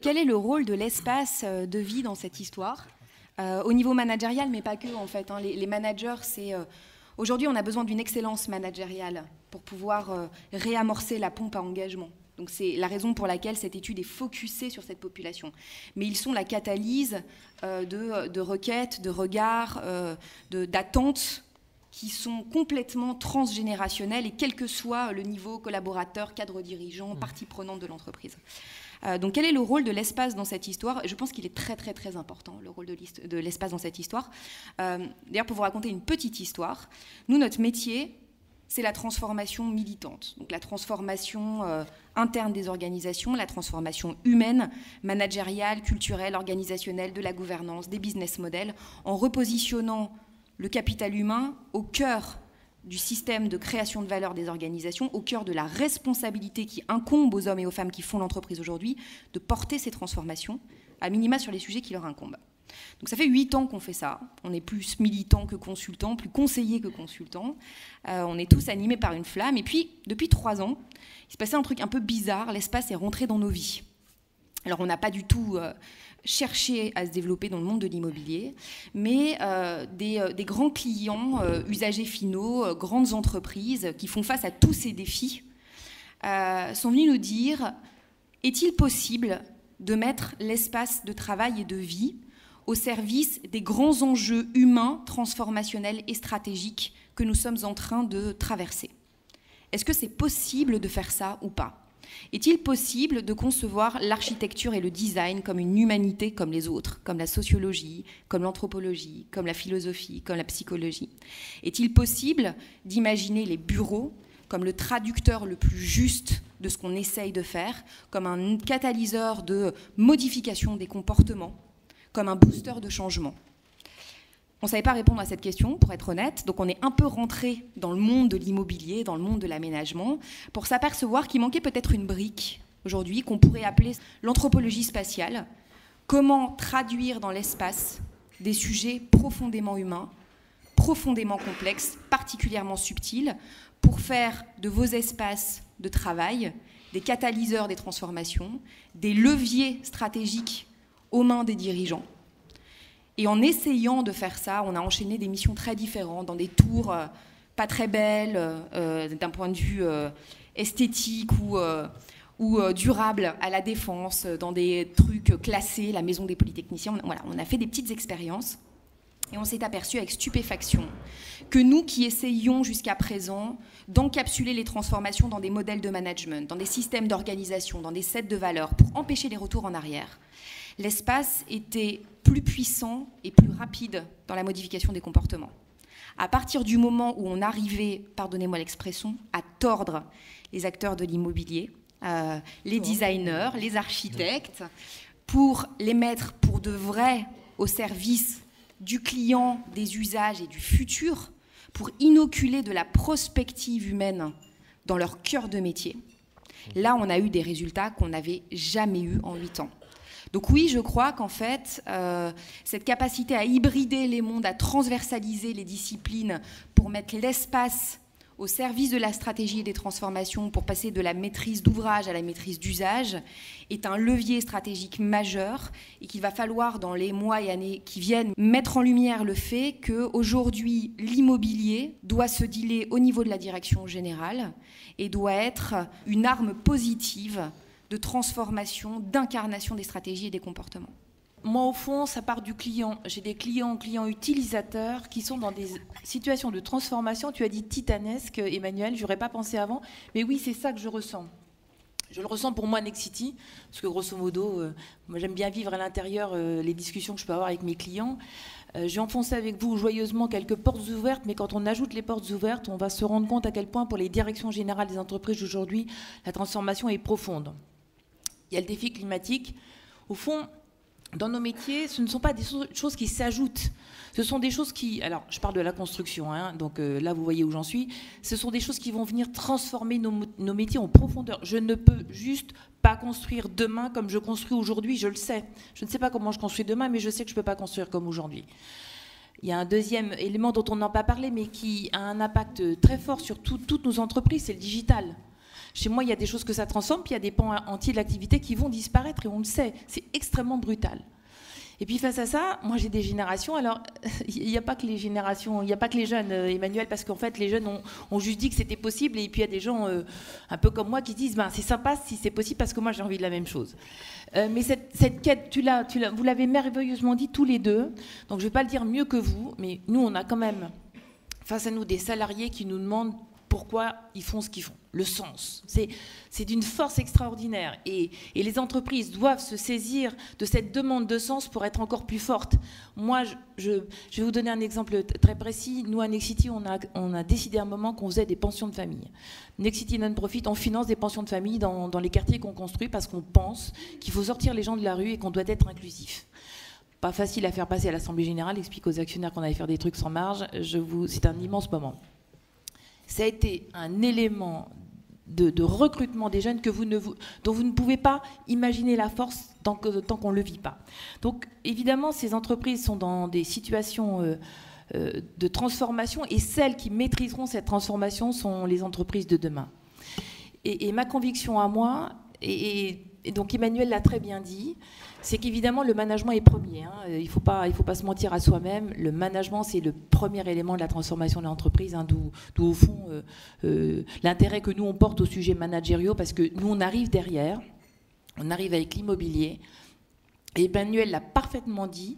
Quel est le rôle de l'espace de vie dans cette histoire au niveau managérial, mais pas que en fait. Les managers, c'est... Aujourd'hui, on a besoin d'une excellence managériale pour pouvoir réamorcer la pompe à engagement. Donc c'est la raison pour laquelle cette étude est focusée sur cette population. Mais ils sont la catalyse de requêtes, de regards, d'attentes qui sont complètement transgénérationnelles et quel que soit le niveau collaborateur, cadre dirigeant, partie prenante de l'entreprise. Donc quel est le rôle de l'espace dans cette histoire? Je pense qu'il est très très très important, le rôle de l'espace dans cette histoire. D'ailleurs, pour vous raconter une petite histoire, nous, notre métier, c'est la transformation militante, donc la transformation interne des organisations, la transformation humaine, managériale, culturelle, organisationnelle, de la gouvernance, des business models, en repositionnant le capital humain au cœur du système de création de valeur des organisations, au cœur de la responsabilité qui incombe aux hommes et aux femmes qui font l'entreprise aujourd'hui, de porter ces transformations, à minima sur les sujets qui leur incombent. Donc ça fait 8 ans qu'on fait ça. On est plus militants que consultants, plus conseillers que consultants. On est tous animés par une flamme. Et puis, depuis 3 ans, il se passait un truc un peu bizarre. L'espace est rentré dans nos vies. Alors on n'a pas du tout cherché à se développer dans le monde de l'immobilier, mais des grands clients, usagers finaux, grandes entreprises qui font face à tous ces défis, sont venus nous dire, est-il possible de mettre l'espace de travail et de vie au service des grands enjeux humains, transformationnels et stratégiques que nous sommes en train de traverser? Est-ce que c'est possible de faire ça ou pas? Est-il possible de concevoir l'architecture et le design comme une humanité comme les autres, comme la sociologie, comme l'anthropologie, comme la philosophie, comme la psychologie? Est-il possible d'imaginer les bureaux comme le traducteur le plus juste de ce qu'on essaye de faire, comme un catalyseur de modification des comportements, comme un booster de changement? On ne savait pas répondre à cette question, pour être honnête, donc on est un peu rentré dans le monde de l'immobilier, dans le monde de l'aménagement, pour s'apercevoir qu'il manquait peut-être une brique aujourd'hui qu'on pourrait appeler l'anthropologie spatiale. Comment traduire dans l'espace des sujets profondément humains, profondément complexes, particulièrement subtils, pour faire de vos espaces de travail des catalyseurs des transformations, des leviers stratégiques aux mains des dirigeants. Et en essayant de faire ça, on a enchaîné des missions très différentes, dans des tours pas très belles, d'un point de vue esthétique ou durable à la Défense, dans des trucs classés, la maison des polytechniciens. Voilà, on a fait des petites expériences et on s'est aperçu avec stupéfaction que nous qui essayions jusqu'à présent d'encapsuler les transformations dans des modèles de management, dans des systèmes d'organisation, dans des sets de valeurs, pour empêcher les retours en arrière, l'espace était plus puissant et plus rapide dans la modification des comportements. À partir du moment où on arrivait, pardonnez-moi l'expression, à tordre les acteurs de l'immobilier, les designers, les architectes, pour les mettre pour de vrai au service du client, des usages et du futur, pour inoculer de la prospective humaine dans leur cœur de métier, là on a eu des résultats qu'on n'avait jamais eus en 8 ans. Donc oui, je crois qu'en fait, cette capacité à hybrider les mondes, à transversaliser les disciplines pour mettre l'espace au service de la stratégie et des transformations, pour passer de la maîtrise d'ouvrage à la maîtrise d'usage, est un levier stratégique majeur et qu'il va falloir, dans les mois et années qui viennent, mettre en lumière le fait qu'aujourd'hui, l'immobilier doit se dealer au niveau de la direction générale et doit être une arme positive de transformation, d'incarnation des stratégies et des comportements. Moi, au fond, ça part du client. J'ai des clients utilisateurs qui sont dans des situations de transformation. Tu as dit titanesque, Emmanuel, je n'aurais pas pensé avant. Mais oui, c'est ça que je ressens. Je le ressens pour moi, Nexity, parce que grosso modo, moi j'aime bien vivre à l'intérieur les discussions que je peux avoir avec mes clients. J'ai enfoncé avec vous joyeusement quelques portes ouvertes, mais quand on ajoute les portes ouvertes, on va se rendre compte à quel point pour les directions générales des entreprises d'aujourd'hui, la transformation est profonde. Il y a le défi climatique. Au fond, dans nos métiers, ce ne sont pas des choses qui s'ajoutent. Ce sont des choses qui... Alors, je parle de la construction, hein, donc là, vous voyez où j'en suis. Ce sont des choses qui vont venir transformer nos métiers en profondeur. Je ne peux juste pas construire demain comme je construis aujourd'hui, je le sais. Je ne sais pas comment je construis demain, mais je sais que je ne peux pas construire comme aujourd'hui. Il y a un deuxième élément dont on n'a pas parlé, mais qui a un impact très fort sur toutes nos entreprises, c'est le digital. Chez moi, il y a des choses que ça transforme, puis il y a des pans entiers de l'activité qui vont disparaître, et on le sait. C'est extrêmement brutal. Et puis face à ça, moi j'ai des générations. Alors, il n'y a pas que les générations, il n'y a pas que les jeunes, Emmanuel, parce qu'en fait, les jeunes ont juste dit que c'était possible. Et puis il y a des gens un peu comme moi qui disent c'est sympa si c'est possible, parce que moi j'ai envie de la même chose. Mais cette quête, vous l'avez merveilleusement dit tous les deux. Donc je ne vais pas le dire mieux que vous, mais nous, on a quand même face à nous des salariés qui nous demandent pourquoi ils font ce qu'ils font, le sens. C'est d'une force extraordinaire. Et les entreprises doivent se saisir de cette demande de sens pour être encore plus fortes. Moi, je vais vous donner un exemple très précis. Nous, à Nexity, on a décidé à un moment qu'on faisait des pensions de famille. Nexity Non-Profit, on finance des pensions de famille dans les quartiers qu'on construit parce qu'on pense qu'il faut sortir les gens de la rue et qu'on doit être inclusif. Pas facile à faire passer à l'Assemblée Générale, explique aux actionnaires qu'on allait faire des trucs sans marge. C'est un immense moment. Ça a été un élément de recrutement des jeunes dont vous ne pouvez pas imaginer la force tant qu'on ne le vit pas. Donc, évidemment, ces entreprises sont dans des situations de transformation, et celles qui maîtriseront cette transformation sont les entreprises de demain. Et ma conviction à moi, et donc Emmanuel l'a très bien dit, c'est qu'évidemment le management est premier. Il ne faut pas se mentir à soi-même. Le management, c'est le premier élément de la transformation de l'entreprise, d'où au fond l'intérêt que nous on porte au sujet managériaux, parce que nous on arrive derrière, on arrive avec l'immobilier. Et Emmanuel l'a parfaitement dit.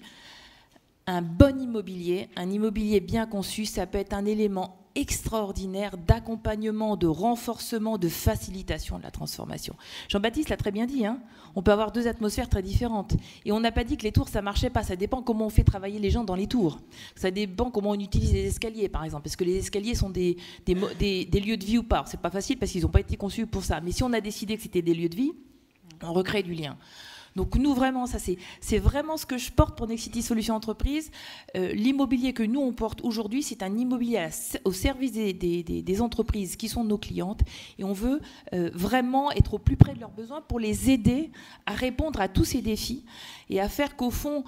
Un bon immobilier, un immobilier bien conçu, ça peut être un élément extraordinaire d'accompagnement, de renforcement, de facilitation de la transformation. Jean-Baptiste l'a très bien dit, on peut avoir deux atmosphères très différentes. Et on n'a pas dit que les tours, ça ne marchait pas. Ça dépend comment on fait travailler les gens dans les tours. Ça dépend comment on utilise les escaliers, par exemple. Parce que les escaliers sont des lieux de vie ou pas. C'est pas facile parce qu'ils n'ont pas été conçus pour ça. Mais si on a décidé que c'était des lieux de vie, on recrée du lien. Donc nous, vraiment, ça c'est vraiment ce que je porte pour Nexity Solutions Entreprises. L'immobilier que nous, on porte aujourd'hui, c'est un immobilier au service des entreprises qui sont nos clientes. Et on veut vraiment être au plus près de leurs besoins pour les aider à répondre à tous ces défis et à faire qu'au fond,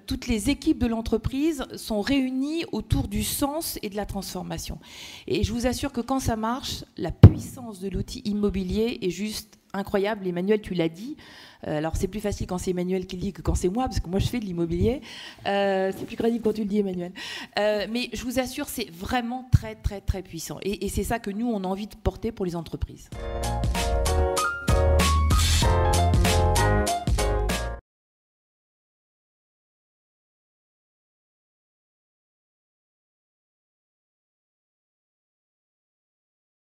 toutes les équipes de l'entreprise sont réunies autour du sens et de la transformation. Et je vous assure que quand ça marche, la puissance de l'outil immobilier est juste incroyable. Emmanuel, tu l'as dit. Alors c'est plus facile quand c'est Emmanuel qui le dit que quand c'est moi, parce que moi je fais de l'immobilier. C'est plus crédible quand tu le dis, Emmanuel. Mais je vous assure, c'est vraiment très très très puissant. Et c'est ça que nous, on a envie de porter pour les entreprises.